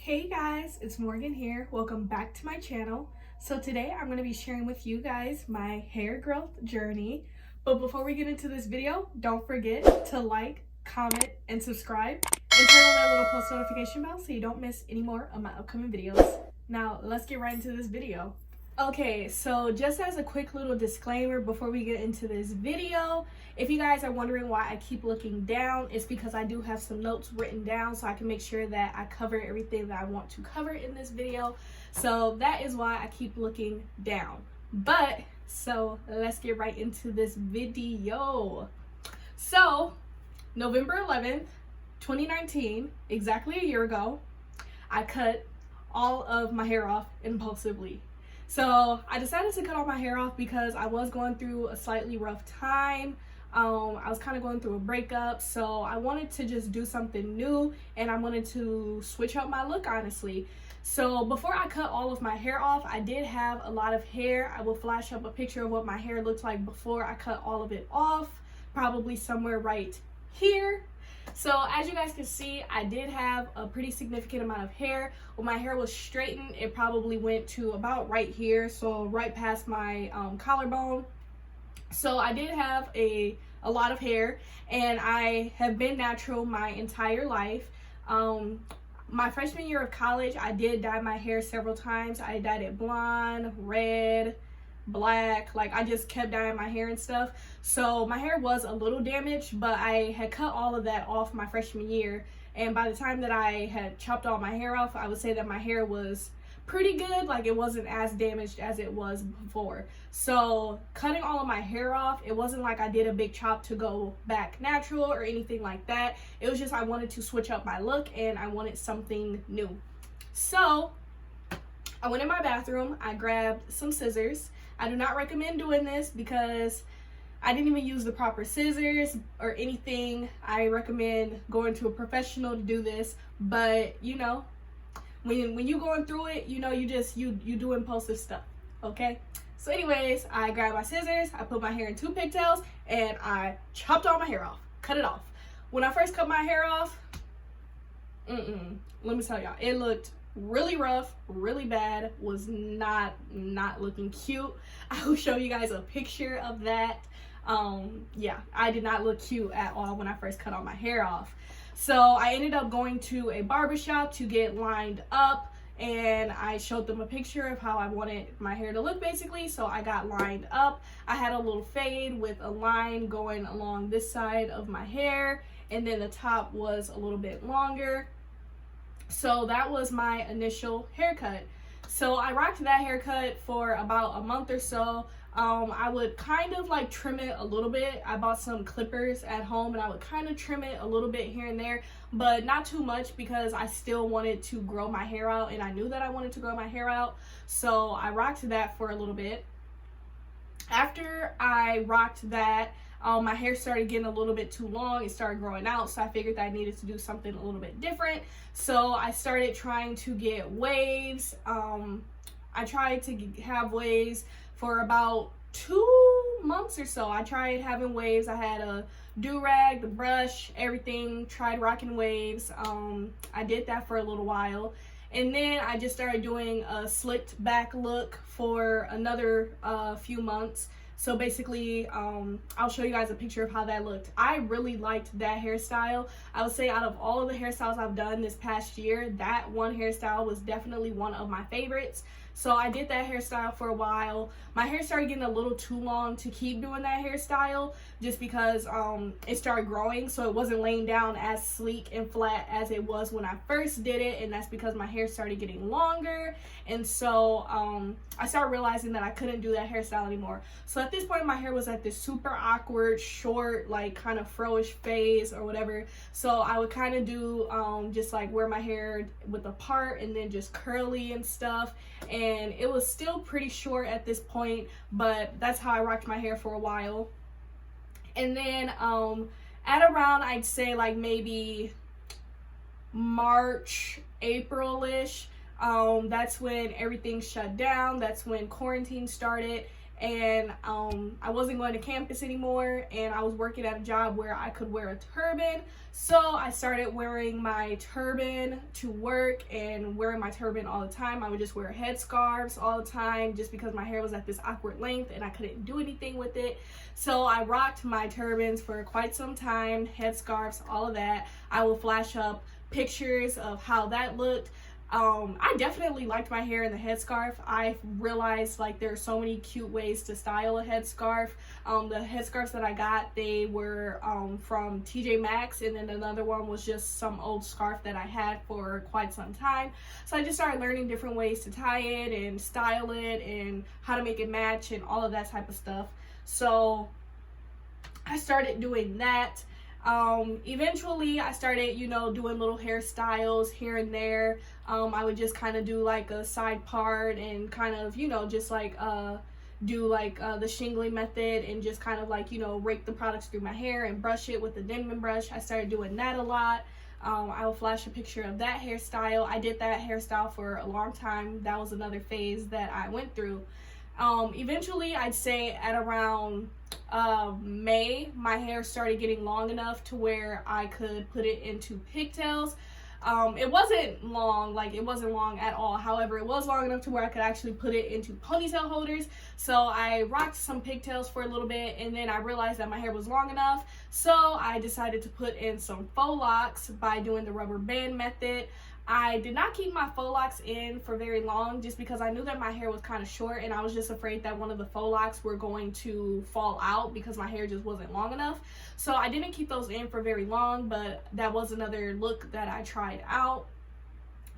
Hey guys, it's Morgan here. Welcome back to my channel. So today I'm going to be sharing with you guys my hair growth journey. But before we get into this video, don't forget to like, comment, and subscribe. And turn on that little post notification bell so you don't miss any more of my upcoming videos. Now let's get right into this video. Okay, so just as a quick little disclaimer before we get into this video, if you guys are wondering why I keep looking down, it's because I do have some notes written down so I can make sure that I cover everything that I want to cover in this video. So that is why I keep looking down. So let's get right into this video. So November 11th, 2019, exactly a year ago, I cut all of my hair off impulsively. So I decided to cut all my hair off because I was going through a slightly rough time. I was kind of going through a breakup, so I wanted to just do something new and I wanted to switch up my look, honestly. So before I cut all of my hair off, I did have a lot of hair. I will flash up a picture of what my hair looked like before I cut all of it off, probably somewhere right here. So as you guys can see, I did have a pretty significant amount of hair. When my hair was straightened, it probably went to about right here, so right past my collarbone. So I did have a lot of hair, and I have been natural my entire life. My freshman year of college, I did dye my hair several times. I dyed it blonde, red, black. Like, I just kept dyeing my hair and stuff. So my hair was a little damaged, but I had cut all of that off my freshman year, and by the time that I had chopped all my hair off, I would say that my hair was pretty good. Like, it wasn't as damaged as it was before. So cutting all of my hair off, it wasn't like I did a big chop to go back natural or anything like that. It was just I wanted to switch up my look and I wanted something new. So I went in my bathroom, I grabbed some scissors. I do not recommend doing this because I didn't even use the proper scissors or anything. I recommend going to a professional to do this, but you know, when you're going through it, you know, you do impulsive stuff, okay? So anyways, I grabbed my scissors, I put my hair in two pigtails, and I chopped all my hair off, cut it off. When I first cut my hair off, let me tell y'all, it looked really rough, really bad, was not looking cute. I will show you guys a picture of that. Yeah, I did not look cute at all when I first cut all my hair off. So I ended up going to a barbershop to get lined up, and I showed them a picture of how I wanted my hair to look, basically. So I got lined up. I had a little fade with a line going along this side of my hair, and then the top was a little bit longer. So that was my initial haircut. So I rocked that haircut for about a month or so. I would kind of like trim it a little bit. I bought some clippers at home and I would kind of trim it a little bit here and there, but not too much because I still wanted to grow my hair out, and I knew that I wanted to grow my hair out. So I rocked that for a little bit. After I rocked that, my hair started getting a little bit too long. It started growing out, so I figured that I needed to do something a little bit different. So I started trying to get waves. I tried to have waves for about 2 months or so. I tried having waves. I had a do-rag, the brush, everything, tried rocking waves. I did that for a little while. And then I just started doing a slicked back look for another few months. So basically, I'll show you guys a picture of how that looked. I really liked that hairstyle. I would say out of all of the hairstyles I've done this past year, that one hairstyle was definitely one of my favorites. So I did that hairstyle for a while. My hair started getting a little too long to keep doing that hairstyle just because it started growing, so it wasn't laying down as sleek and flat as it was when I first did it, and that's because my hair started getting longer. And so I started realizing that I couldn't do that hairstyle anymore. So at this point, my hair was at this super awkward, short, like kind of fro-ish phase or whatever. So I would kind of do just like wear my hair with a part and then just curly and stuff. And it was still pretty short at this point, but that's how I rocked my hair for a while. And then at around, I'd say like maybe March, April-ish, that's when everything shut down. That's when quarantine started. and I wasn't going to campus anymore, and I was working at a job where I could wear a turban. So I started wearing my turban to work and wearing my turban all the time. I would just wear headscarves all the time just because my hair was at this awkward length and I couldn't do anything with it. So I rocked my turbans for quite some time, headscarves, all of that. I will flash up pictures of how that looked. I definitely liked my hair in the headscarf. I realized like there are so many cute ways to style a headscarf. The headscarves that I got, they were from TJ Maxx, and then another one was just some old scarf that I had for quite some time. So I just started learning different ways to tie it and style it and how to make it match and all of that type of stuff. So I started doing that. Eventually I started, doing little hairstyles here and there. I would just kind of do like a side part and kind of, just like, do like the shingling method and just kind of like, rake the products through my hair and brush it with the Denman brush. I started doing that a lot. I will flash a picture of that hairstyle. I did that hairstyle for a long time. That was another phase that I went through. Eventually I'd say at around May, my hair started getting long enough to where I could put it into pigtails. It wasn't long, like it wasn't long at all. However, it was long enough to where I could actually put it into ponytail holders. So I rocked some pigtails for a little bit, and then I realized that my hair was long enough. So I decided to put in some faux locks by doing the rubber band method. I did not keep my faux locks in for very long just because I knew that my hair was kind of short, and I was just afraid that one of the faux locks were going to fall out because my hair just wasn't long enough. So I didn't keep those in for very long, but that was another look that I tried out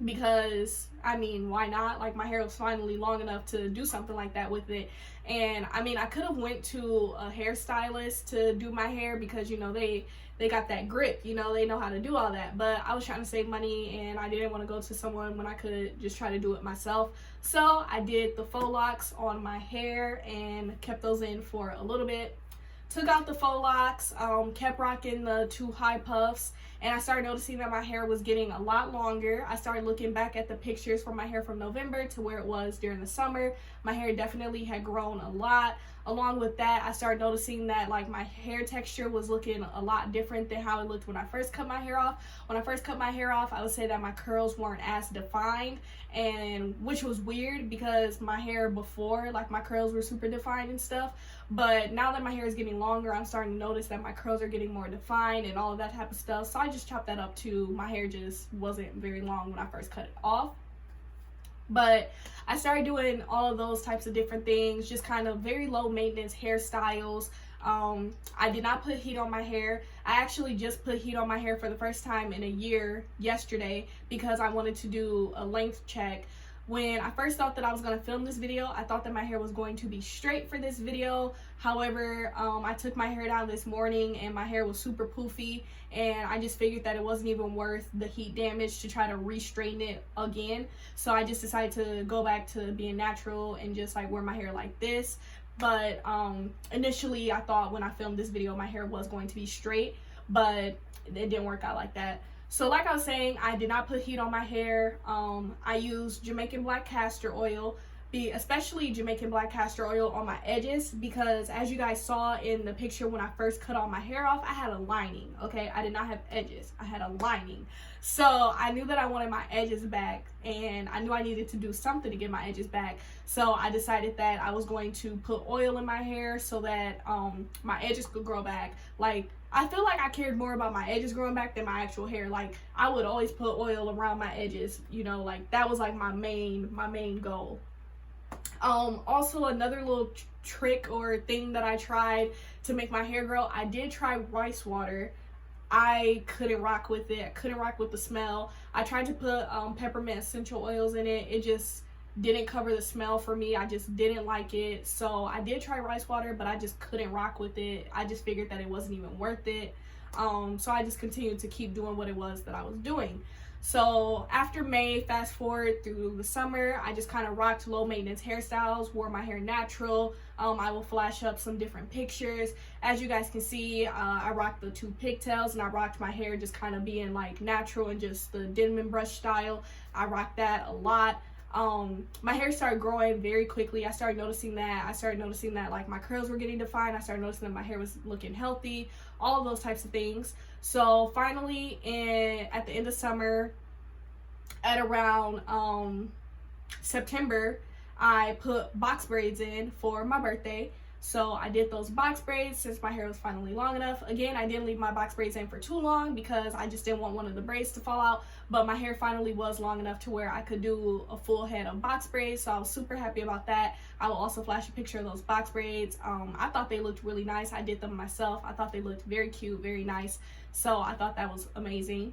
because, I mean, why not? Like, my hair was finally long enough to do something like that with it. And I mean, I could have went to a hairstylist to do my hair because, they got that grip, they know how to do all that. But I was trying to save money and I didn't want to go to someone when I could just try to do it myself. So I did the faux locks on my hair and kept those in for a little bit. Took out the faux locks, kept rocking the 2 high puffs, and I started noticing that my hair was getting a lot longer. I started looking back at the pictures from my hair from November to where it was during the summer. My hair definitely had grown a lot. Along with that, I started noticing that like my hair texture was looking a lot different than how it looked when I first cut my hair off. When I first cut my hair off, I would say that my curls weren't as defined, and which was weird because my hair before, like my curls were super defined and stuff. But now that my hair is getting longer, I'm starting to notice that my curls are getting more defined and all of that type of stuff. So I just chopped that up too. My hair just wasn't very long when I first cut it off. But I started doing all of those types of different things, just kind of very low maintenance hairstyles. I did not put heat on my hair. I actually just put heat on my hair for the first time in a year yesterday because I wanted to do a length check. When I first thought that I was going to film this video, I thought that my hair was going to be straight for this video. However, I took my hair down this morning and my hair was super poofy, and I just figured that it wasn't even worth the heat damage to try to re-straighten it again. So I just decided to go back to being natural and just like wear my hair like this. But initially I thought when I filmed this video my hair was going to be straight, but it didn't work out like that. So like I was saying, I did not put heat on my hair. I used Jamaican black castor oil, especially Jamaican black castor oil on my edges, because as you guys saw in the picture when I first cut all my hair off, I had a lining, okay? I did not have edges, I had a lining. So I knew that I wanted my edges back, and I knew I needed to do something to get my edges back. So I decided that I was going to put oil in my hair so that my edges could grow back. Like, I feel like I cared more about my edges growing back than my actual hair. Like, I would always put oil around my edges, like that was like my main goal. Also another little trick or thing that I tried to make my hair grow, I did try rice water. I couldn't rock with it. I couldn't rock with the smell. I tried to put peppermint essential oils in it. It just didn't cover the smell for me. I just didn't like it. So I did try rice water, but I just couldn't rock with it. I just figured that it wasn't even worth it. So I just continued to keep doing what it was that I was doing. So after May, fast forward through the summer, I just kind of rocked low maintenance hairstyles, wore my hair natural. I will flash up some different pictures. As you guys can see, I rocked the 2 pigtails, and I rocked my hair just kind of being like natural and just the Denman brush style. I rocked that a lot. my hair started growing very quickly. I started noticing that like my curls were getting defined. I started noticing that my hair was looking healthy, all of those types of things. So finally, at the end of summer, at around September, I put box braids in for my birthday. So I did those box braids since my hair was finally long enough. Again, I didn't leave my box braids in for too long because I just didn't want one of the braids to fall out, but my hair finally was long enough to where I could do a full head of box braids, so I was super happy about that. I will also flash a picture of those box braids. I thought they looked really nice. I did them myself. I thought they looked very cute, very nice, so I thought that was amazing.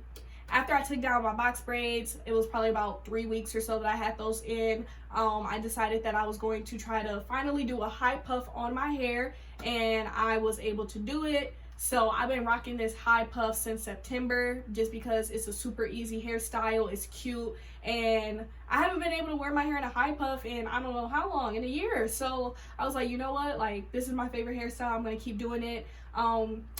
After I took down my box braids, it was probably about 3 weeks or so that I had those in. I decided that I was going to try to finally do a high puff on my hair, and I was able to do it. So I've been rocking this high puff since September just because it's a super easy hairstyle, it's cute, and I haven't been able to wear my hair in a high puff in I don't know how long, in a year. So I was like, you know what, like, this is my favorite hairstyle, I'm gonna keep doing it.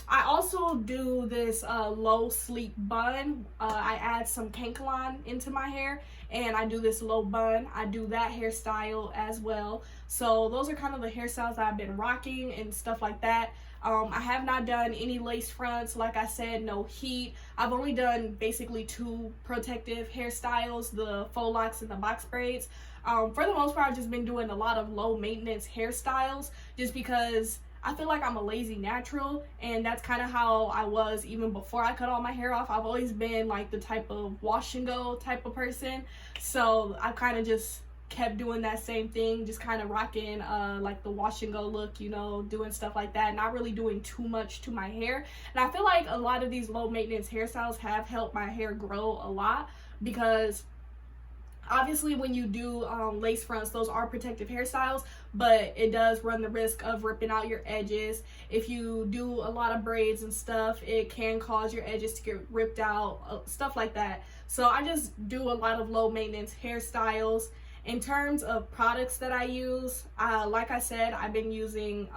I also do this low sleek bun. I add some Kankalon into my hair and I do this low bun. I do that hairstyle as well. So those are kind of the hairstyles that I've been rocking and stuff like that. I have not done any lace fronts. Like I said, no heat. I've only done basically 2 protective hairstyles, the faux locks and the box braids. For the most part, I've just been doing a lot of low maintenance hairstyles just because I feel like I'm a lazy natural, and that's kind of how I was even before I cut all my hair off. I've always been like the type of wash and go type of person, so I kind of just kept doing that same thing, just kind of rocking like the wash and go look, you know, doing stuff like that, not really doing too much to my hair. And I feel like a lot of these low maintenance hairstyles have helped my hair grow a lot because obviously when you do lace fronts, those are protective hairstyles, but it does run the risk of ripping out your edges. If you do a lot of braids and stuff, it can cause your edges to get ripped out, stuff like that. So I just do a lot of low maintenance hairstyles. In terms of products that I use, like I said, I've been using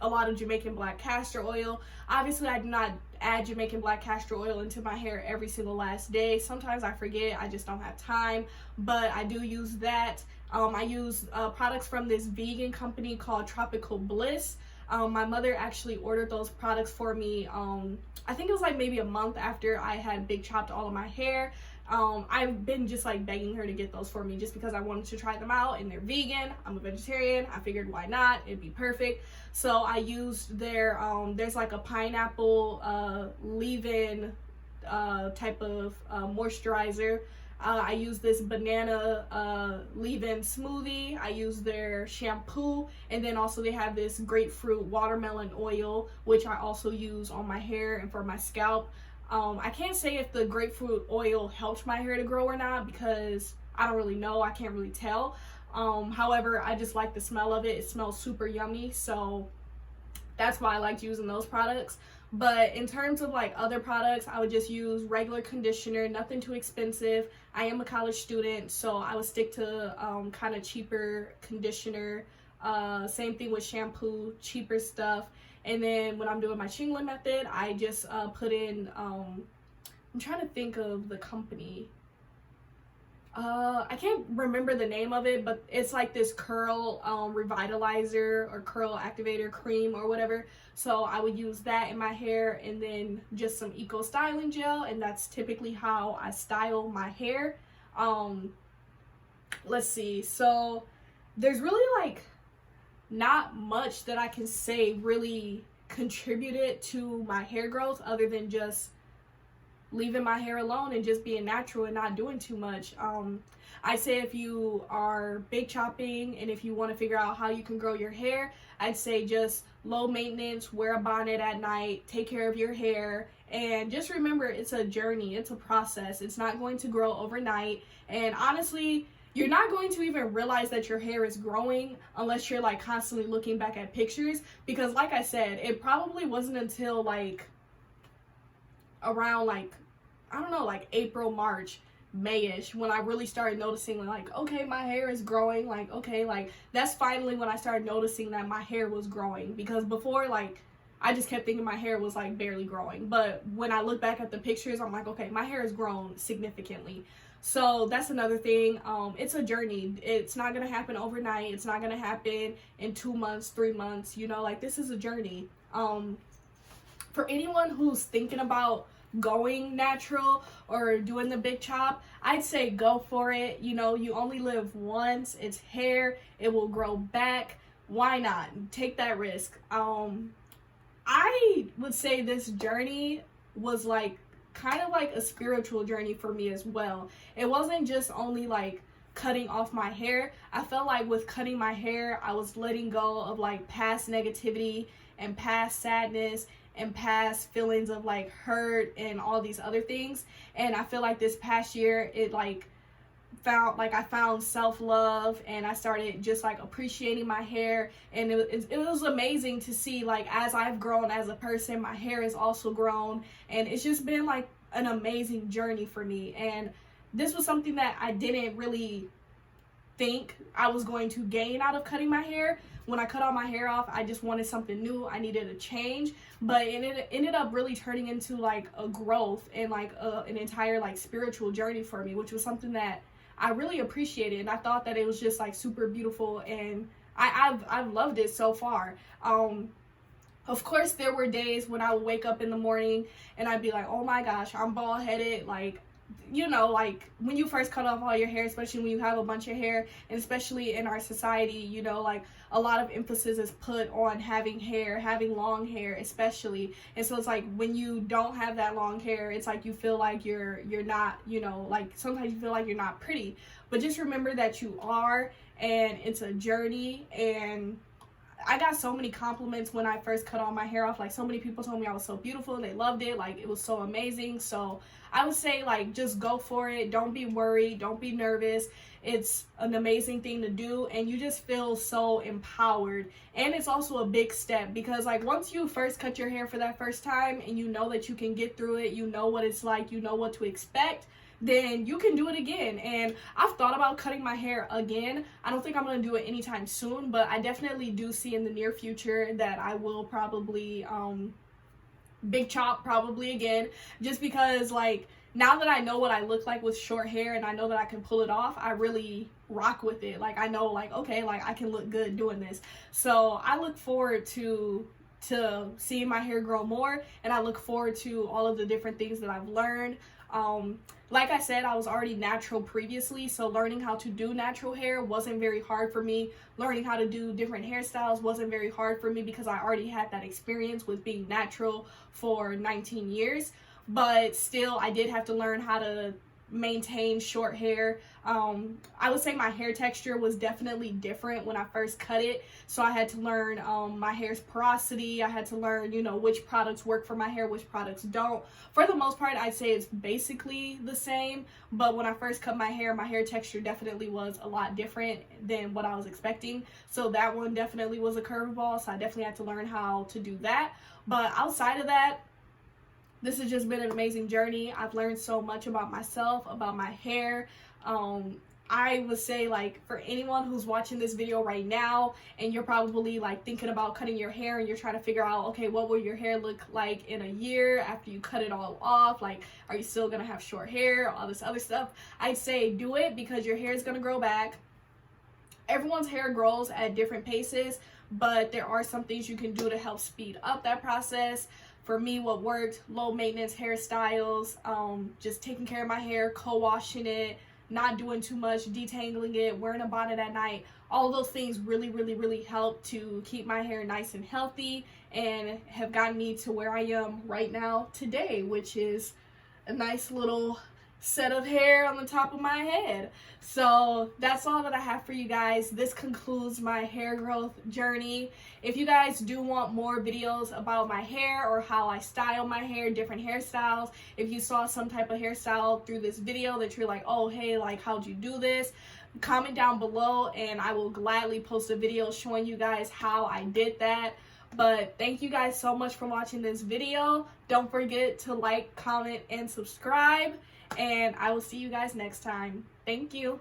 a lot of Jamaican black castor oil. Obviously, I do not add Jamaican black castor oil into my hair every single last day. Sometimes I forget, I just don't have time, but I do use that. I use products from this vegan company called Tropical Bliss. My mother actually ordered those products for me, I think it was like maybe a month after I had big chopped all of my hair. I've been just like begging her to get those for me just because I wanted to try them out, and they're vegan. I'm a vegetarian. I figured why not, it'd be perfect. So I used their there's like a pineapple leave-in type of moisturizer. I use this banana leave-in smoothie. I use their shampoo, and then also they have this grapefruit watermelon oil, which I also use on my hair and for my scalp. I can't say if the grapefruit oil helped my hair to grow or not because I don't really know. I can't really tell. However, I just like the smell of it. It smells super yummy, so that's why I liked using those products. But in terms of like other products, I would just use regular conditioner, nothing too expensive. I am a college student, so I would stick to kind of cheaper conditioner. Same thing with shampoo, cheaper stuff. And then when I'm doing my Chingla method, I just put in, I'm trying to think of the company. I can't remember the name of it, but it's like this curl revitalizer or curl activator cream or whatever. So I would use that in my hair, and then just some eco styling gel, and that's typically how I style my hair. Let's see. So there's really like not much that I can say really contributed to my hair growth other than just leaving my hair alone and just being natural and not doing too much. I say if you are big chopping and if you want to figure out how you can grow your hair, I'd say just low maintenance, wear a bonnet at night, take care of your hair, and just remember it's a journey, it's a process. It's not going to grow overnight, and honestly, you're not going to even realize that your hair is growing unless you're like constantly looking back at pictures, because like I said, it probably wasn't until like around like, I don't know, like April, March, May-ish when I really started noticing like, okay, my hair is growing, like, okay, like that's finally when I started noticing that my hair was growing, because before, like, I just kept thinking my hair was like barely growing. But when I look back at the pictures, I'm like, okay, my hair has grown significantly. So that's another thing. It's a journey. It's not gonna happen overnight. It's not gonna happen in 2 months, 3 months, you know, like this is a journey. For anyone who's thinking about going natural or doing the big chop, I'd say go for it. You know, you only live once. It's hair. It will grow back. Why not? Take that risk. I would say this journey was like kind of like a spiritual journey for me as well. It wasn't just only like cutting off my hair. I felt like with cutting my hair, I was letting go of like past negativity and past sadness and past feelings of like hurt and all these other things. And I feel like this past year, it like I found self-love, and I started just like appreciating my hair, and it was amazing to see like as I've grown as a person, my hair has also grown, and it's just been like an amazing journey for me. And this was something that I didn't really think I was going to gain out of cutting my hair. When I cut all my hair off, I just wanted something new. I needed a change, but it ended up really turning into like a growth and like an entire like spiritual journey for me, which was something that I really appreciated, and I thought that it was just like super beautiful, and I've loved it so far. Of course, there were days when I would wake up in the morning and I'd be like, oh my gosh, I'm bald headed. Like, you know, like when you first cut off all your hair, especially when you have a bunch of hair, and especially in our society, you know, like a lot of emphasis is put on having hair, having long hair especially. And so it's like when you don't have that long hair, it's like you feel like you're not, you know, like sometimes you feel like you're not pretty. But just remember that you are, and it's a journey. And I got so many compliments when I first cut all my hair off. Like, so many people told me I was so beautiful. They loved it. Like, it was so amazing. So I would say, like, just go for it. Don't be worried. Don't be nervous. It's an amazing thing to do, and you just feel so empowered. And it's also a big step, because like once you first cut your hair for that first time and you know that you can get through it, you know what it's like, you know what to expect, then you can do it again. And I've thought about cutting my hair again. I don't think I'm going to do it anytime soon, but I definitely do see in the near future that I will probably big chop probably again, just because like now that I know what I look like with short hair and I know that I can pull it off, I really rock with it. Like, I know, like, okay, like I can look good doing this. So I look forward to seeing my hair grow more, and I look forward to all of the different things that I've learned. Like I said, I was already natural previously, so learning how to do natural hair wasn't very hard for me. Learning how to do different hairstyles wasn't very hard for me, because I already had that experience with being natural for 19 years. But still, I did have to learn how to maintain short hair. I would say my hair texture was definitely different when I first cut it, so I had to learn my hair's porosity. I had to learn, you know, which products work for my hair, which products don't. For the most part, I'd say it's basically the same, but when I first cut my hair texture definitely was a lot different than what I was expecting, so that one definitely was a curveball, so I definitely had to learn how to do that. But outside of that, this has just been an amazing journey. I've learned so much about myself, about my hair. I would say, like, for anyone who's watching this video right now and you're probably like thinking about cutting your hair and you're trying to figure out, okay, what will your hair look like in a year after you cut it all off? Like, are you still gonna have short hair, all this other stuff? I'd say do it, because your hair is gonna grow back. Everyone's hair grows at different paces, but there are some things you can do to help speed up that process. For me, what worked, low maintenance hairstyles, just taking care of my hair, co-washing it, not doing too much, detangling it, wearing a bonnet at night. All those things really help to keep my hair nice and healthy, and have gotten me to where I am right now today, which is a nice little set of hair on the top of my head. So that's all that I have for you guys. This concludes my hair growth journey. If you guys do want more videos about my hair or how I style my hair, different hairstyles, if you saw some type of hairstyle through this video that you're like, oh hey, like, how'd you do this, comment down below and I will gladly post a video showing you guys how I did that. But thank you guys so much for watching this video. Don't forget to like, comment, and subscribe. And I will see you guys next time. Thank you.